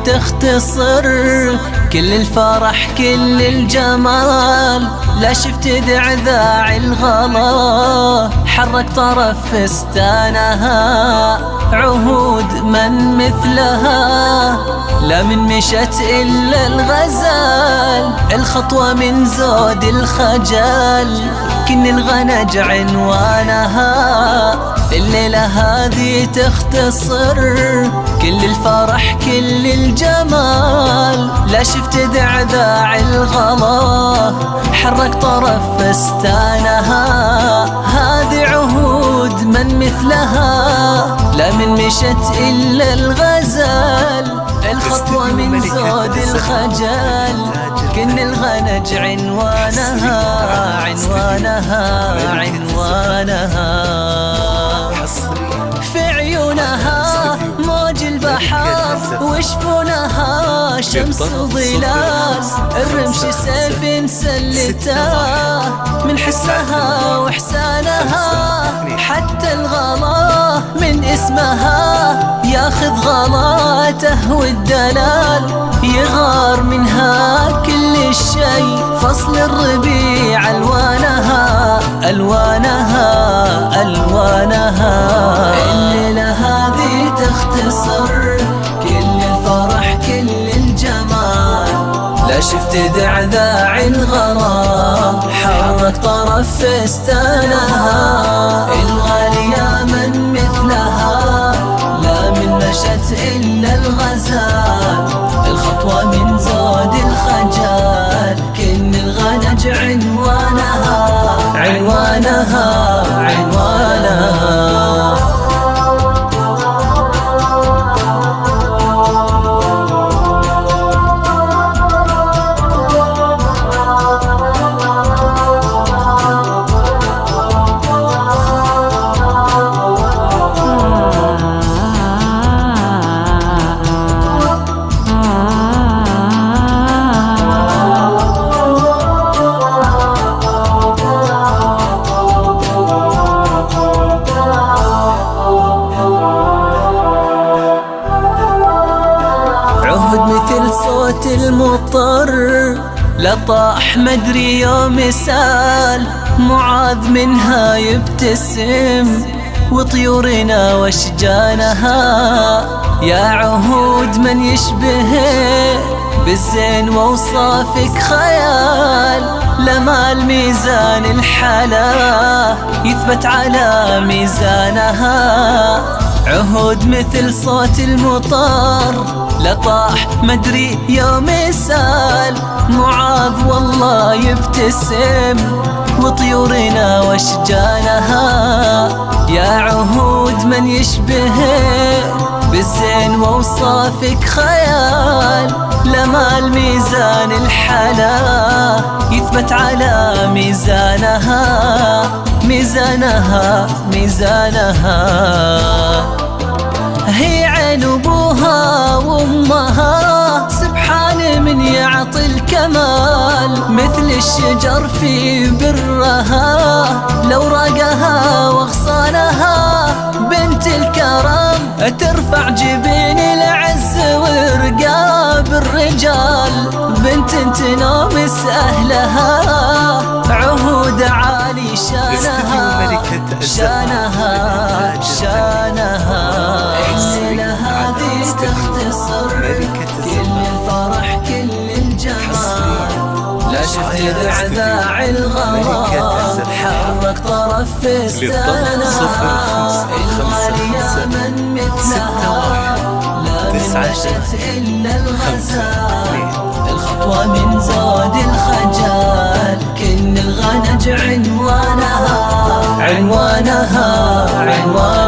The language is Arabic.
تختصر كل الفرح كل الجمال. لا شفت دعذاع الغلا حرك طرف فستانها عهود من مثلها. لا من مشت إلا الغزال الخطوة من زود الخجل كن الغنج عنوانها. الليلة هذه تختصر كل الفرح كل الجمال. لا شفت دعذاع الغلا حرك طرف فستانها. هذه عهود من مثلها لا من مشت إلا الغزال الخطوة من زود الخجل كن الغنج عنوانها عنوانها عنوانها. في عيونها موج البحر وشفونها شمس ظلال. الرمش سيف سلته من حسنها وحسانها. حتى الغلا من اسمها ياخذ غلاته والدلال. يغار منها كل الشي فصل الربيع ألوانها ألوانها ألوانها. الليلة هذه تختصر كل الفرح كل الجمال. لا شفت دعذاع الغلا حرك طرف فستانها. الغالية من مثلها لا من مشت إلا الغزال الخطوة من زود الخجل كن الغنج عنوانها عنوانها عنوانها. مثل صوت المطر لطاح مدري يوم سال. معاذ منها يبتسم وطيورنا واشجانها. يا عهود من يشبه بالزين ووصافك خيال. لما الميزان الحلا يثبت على ميزانها. عهود مثل صوت المطر لطاح مدري يوم سال. معاذ والله يبتسم وطيورنا واشجانها. يا عهود من يشبه بالزين ووصافك خيال. لما الميزان الحلا يثبت على ميزانها ميزانها ميزانها. هي عين ابوها وامها سبحان من يعطي الكمال. مثل الشجر في برها لو راقها واغصانها. بنت الكرم ترفع جبين العز ورقاب الرجال. بنت تنامس اهلها عهود عالي شانها شانها شانها. الليلة هذه تختصر كل الفرح كل الجمال. لا شفت دعذاع الغلا حرك طرف فستانها. الغالية من مثلها لا من مشت إلا الغزال الخطوة من زود الخجل كن الغنج عنوانها عنوانها عنوانها.